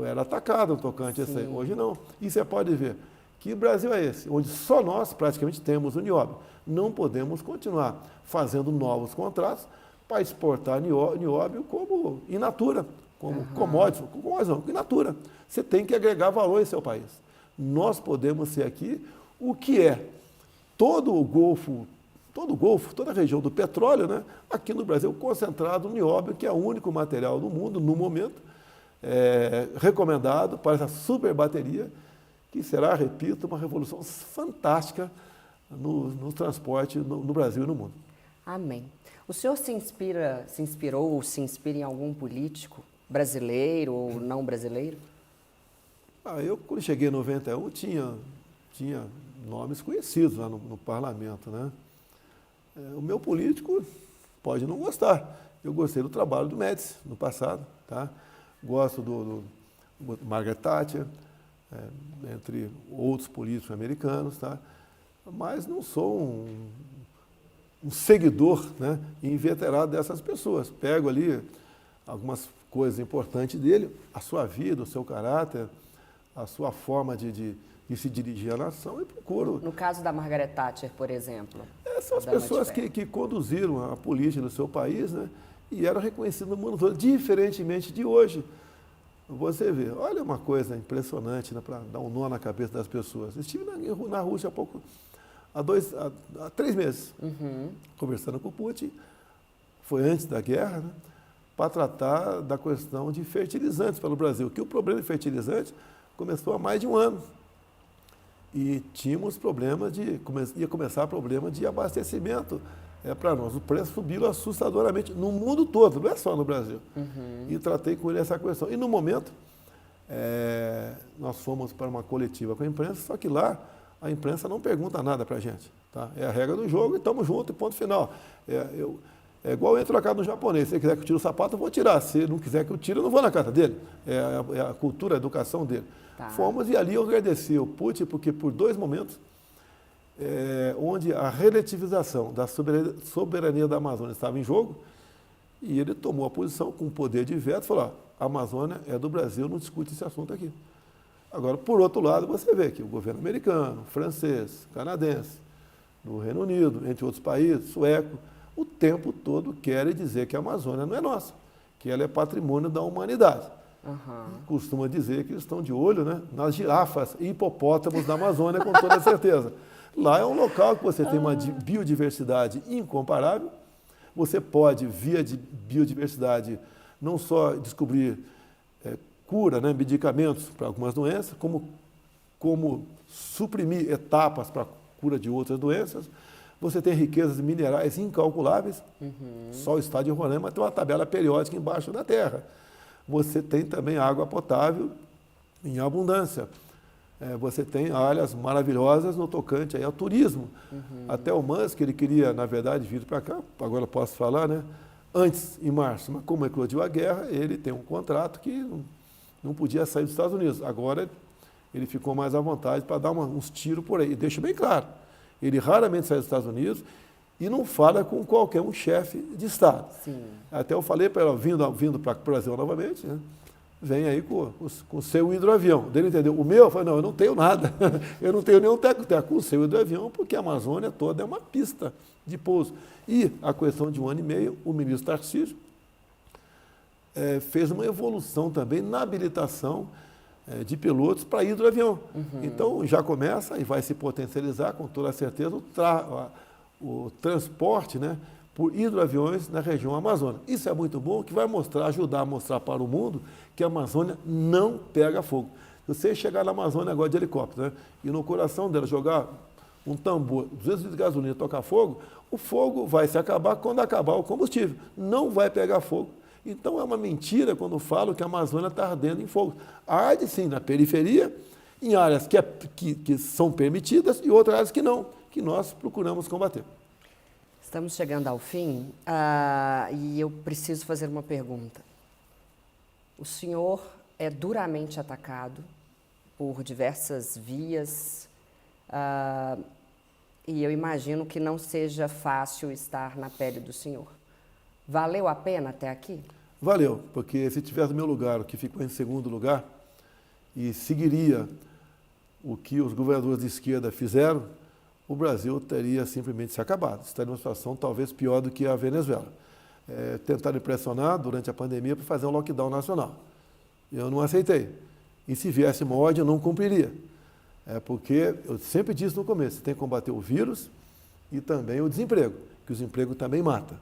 era atacado um tocante esse aí. Hoje não. E você pode ver que o Brasil é esse, onde só nós praticamente temos o nióbio. Não podemos continuar fazendo novos contratos para exportar nióbio como in natura, como commodity, in natura. Você tem que agregar valor em seu país. Nós podemos ser aqui o que é todo o Golfo, toda a região do petróleo, né? Aqui no Brasil, concentrado no nióbio, que é o único material do mundo, no momento, recomendado para essa super bateria, que será, repito, uma revolução fantástica no transporte no Brasil e no mundo. Amém. O senhor se inspirou ou se inspira em algum político brasileiro ou não brasileiro? Eu, quando cheguei em 91, tinha nomes conhecidos lá no parlamento, né? O meu político pode não gostar. Eu gostei do trabalho do Médici no passado, tá? Gosto do Margaret Thatcher, entre outros políticos americanos, tá? Mas não sou um seguidor, né, inveterado dessas pessoas. Pego ali algumas coisas importantes dele, a sua vida, o seu caráter, a sua forma de se dirigir à nação e procuro. No caso da Margaret Thatcher, por exemplo. São as pessoas que conduziram a política do seu país, né, e eram reconhecidas no mundo todo, diferentemente de hoje. Você vê, olha uma coisa impressionante, né, para dar um nó na cabeça das pessoas. Estive na Rússia há 3 meses, conversando com o Putin, foi antes da guerra, né, para tratar da questão de fertilizantes para o Brasil, que o problema de fertilizantes começou há mais de 1 ano. e tínhamos problemas ia começar problema de abastecimento para nós. O preço subiu assustadoramente no mundo todo, não é só no Brasil. E tratei com ele essa questão. E no momento, nós fomos para uma coletiva com a imprensa, só que lá a imprensa não pergunta nada para a gente. Tá? É a regra do jogo e estamos juntos e ponto final. É igual eu entro na casa do japonês. Se ele quiser que eu tire o sapato, eu vou tirar. Se ele não quiser que eu tire, eu não vou na casa dele. É a cultura, a educação dele. Tá. Fomos e ali eu agradeci o Putin, porque por 2 momentos, onde a relativização da soberania da Amazônia estava em jogo, e ele tomou a posição com poder de veto e falou, a Amazônia é do Brasil, não discute esse assunto aqui. Agora, por outro lado, você vê que o governo americano, francês, canadense, do Reino Unido, entre outros países, sueco, o tempo todo querem dizer que a Amazônia não é nossa, que ela é patrimônio da humanidade. Costuma dizer que eles estão de olho, né, nas girafas e hipopótamos da Amazônia, com toda certeza. Lá é um local que você tem uma biodiversidade incomparável. Você pode, via de biodiversidade, não só descobrir cura, né, medicamentos para algumas doenças, como suprimir etapas para a cura de outras doenças. Você tem riquezas minerais incalculáveis. Só o estado de Roraima tem uma tabela periódica embaixo da terra. Você tem também água potável em abundância. Você tem áreas maravilhosas no tocante aí ao turismo. Até o Musk, ele queria, na verdade, vir para cá, agora eu posso falar, né? Antes, em março, mas como eclodiu a guerra, ele tem um contrato que não podia sair dos Estados Unidos. Agora, ele ficou mais à vontade para dar uns tiros por aí. E deixa bem claro, ele raramente sai dos Estados Unidos e não fala com qualquer um chefe de Estado. Sim. Até eu falei para ela, vindo para o Brasil novamente, né? Vem aí com o seu hidroavião. Dele entendeu. O meu, eu falei, não, eu não tenho nada. Eu não tenho nenhum teco-teco com o seu hidroavião, porque a Amazônia toda é uma pista de pouso. E, a questão de 1 ano e meio, o ministro Tarcísio fez uma evolução também na habilitação de pilotos para hidroavião. Então, já começa e vai se potencializar, com toda certeza, o transporte, né, por hidroaviões na região amazônica. Isso é muito bom, que vai ajudar a mostrar para o mundo que a Amazônia não pega fogo. Se você chegar na Amazônia agora de helicóptero, né, e no coração dela jogar um tambor, 200 litros de gasolina e tocar fogo, o fogo vai se acabar quando acabar o combustível. Não vai pegar fogo. Então é uma mentira quando falo que a Amazônia está ardendo em fogo. Arde sim na periferia, em áreas que são permitidas e outras áreas que não, que nós procuramos combater. Estamos chegando ao fim e eu preciso fazer uma pergunta. O senhor é duramente atacado por diversas vias e eu imagino que não seja fácil estar na pele do senhor. Valeu a pena até aqui? Valeu, porque se tivesse no meu lugar, o que ficou em segundo lugar, e seguiria o que os governadores de esquerda fizeram, o Brasil teria simplesmente se acabado. Estaria numa situação talvez pior do que a Venezuela. Tentaram pressionar durante a pandemia para fazer um lockdown nacional. Eu não aceitei. E se viesse uma ordem, eu não cumpriria. Porque eu sempre disse no começo, você tem que combater o vírus e também o desemprego, que o desemprego também mata.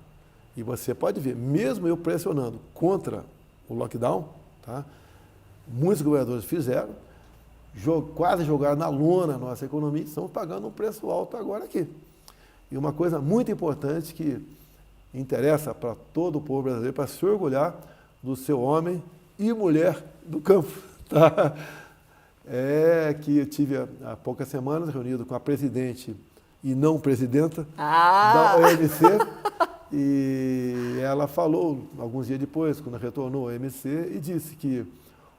E você pode ver, mesmo eu pressionando contra o lockdown, tá, muitos governadores fizeram, quase jogaram na lona a nossa economia, estão pagando um preço alto agora aqui. E uma coisa muito importante que interessa para todo o povo brasileiro, para se orgulhar do seu homem e mulher do campo. Tá? É que eu tive há poucas semanas reunido com a presidente e não presidenta da OMC, e ela falou, alguns dias depois, quando retornou à OMC, e disse que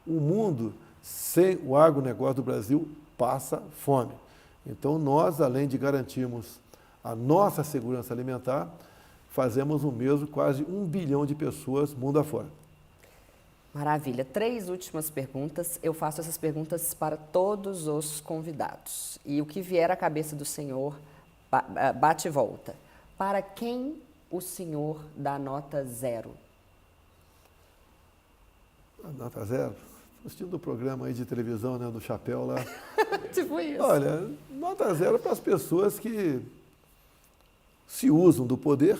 o mundo sem o agronegócio do Brasil passa fome. Então, nós, além de garantirmos a nossa segurança alimentar, fazemos o mesmo quase 1 bilhão de pessoas mundo afora. Maravilha. 3 últimas perguntas. Eu faço essas perguntas para todos os convidados. E o que vier à cabeça do senhor, bate e volta. Para quem o senhor dá nota 0? Nota 0? Assistindo o programa aí de televisão, né, do Chapéu lá. Tipo isso. Olha, nota 0 para as pessoas que se usam do poder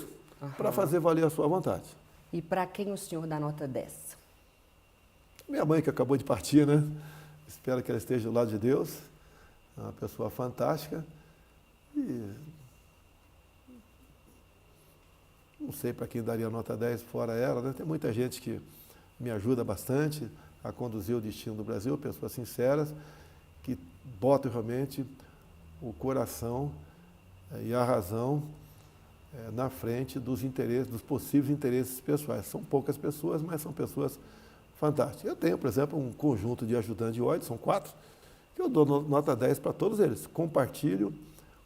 para fazer valer a sua vontade. E para quem o senhor dá nota 10? Minha mãe, que acabou de partir, né? Espero que ela esteja do lado de Deus. É uma pessoa fantástica e não sei para quem daria nota 10 fora ela, né? Tem muita gente que me ajuda bastante a conduzir o destino do Brasil, pessoas sinceras, que botam realmente o coração e a razão na frente dos interesses, dos possíveis interesses pessoais. São poucas pessoas, mas são pessoas fantásticas. Eu tenho, por exemplo, um conjunto de ajudantes de ordem, são 4, que eu dou nota 10 para todos eles. Compartilho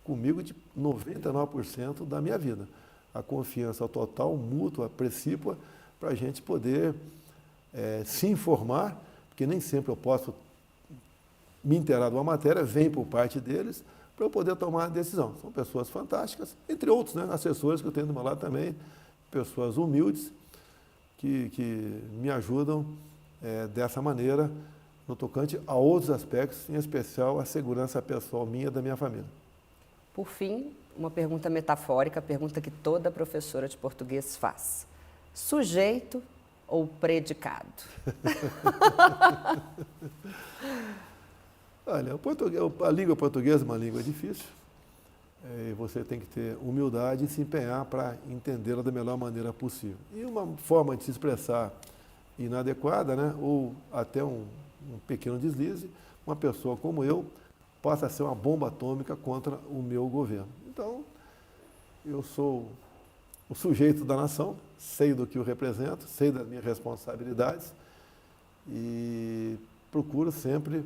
comigo de 99% da minha vida. A confiança total, mútua, precípua, para a gente poder se informar, porque nem sempre eu posso me inteirar de uma matéria, vem por parte deles, para eu poder tomar a decisão. São pessoas fantásticas, entre outros, né, assessores que eu tenho do meu lado também, pessoas humildes, que me ajudam dessa maneira, no tocante a outros aspectos, em especial a segurança pessoal minha e da minha família. Por fim, uma pergunta metafórica, a pergunta que toda professora de português faz. Sujeito ou predicado? Olha, a língua portuguesa é uma língua difícil, e você tem que ter humildade e se empenhar para entendê-la da melhor maneira possível. E uma forma de se expressar inadequada, né, ou até um pequeno deslize, uma pessoa como eu passa a ser uma bomba atômica contra o meu governo. Então, eu sou o sujeito da nação, sei do que eu represento, sei das minhas responsabilidades e procuro sempre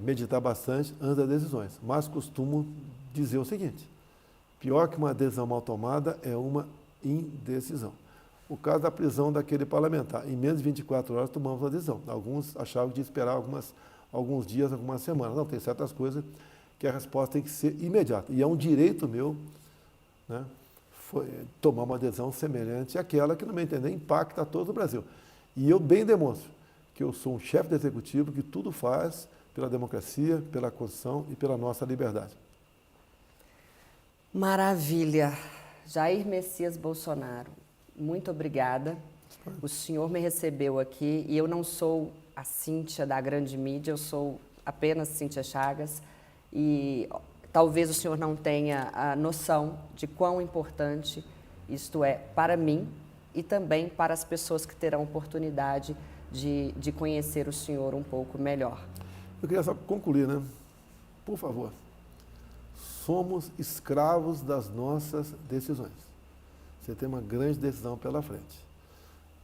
meditar bastante antes das decisões. Mas costumo dizer o seguinte: pior que uma decisão mal tomada é uma indecisão. O caso da prisão daquele parlamentar, em menos de 24 horas tomamos a decisão. Alguns achavam que tinha que esperar alguns dias, algumas semanas. Não, tem certas coisas que a resposta tem que ser imediata. E é um direito meu, né, tomar uma decisão semelhante àquela que, no meu entender, impacta a todo o Brasil. E eu bem demonstro que eu sou um chefe do executivo que tudo faz pela democracia, pela Constituição e pela nossa liberdade. Maravilha. Jair Messias Bolsonaro, muito obrigada. O senhor me recebeu aqui e eu não sou a Cíntia da grande mídia, eu sou apenas Cíntia Chagas e talvez o senhor não tenha a noção de quão importante isto é para mim e também para as pessoas que terão oportunidade de conhecer o senhor um pouco melhor. Eu queria só concluir, né? Por favor, somos escravos das nossas decisões. Você tem uma grande decisão pela frente.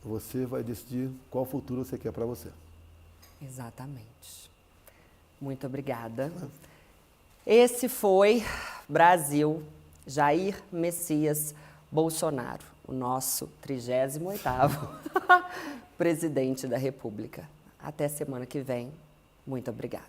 Você vai decidir qual futuro você quer para você. Exatamente. Muito obrigada. Esse foi Brasil, Jair Messias Bolsonaro, o nosso 38º presidente da República. Até semana que vem. Muito obrigada.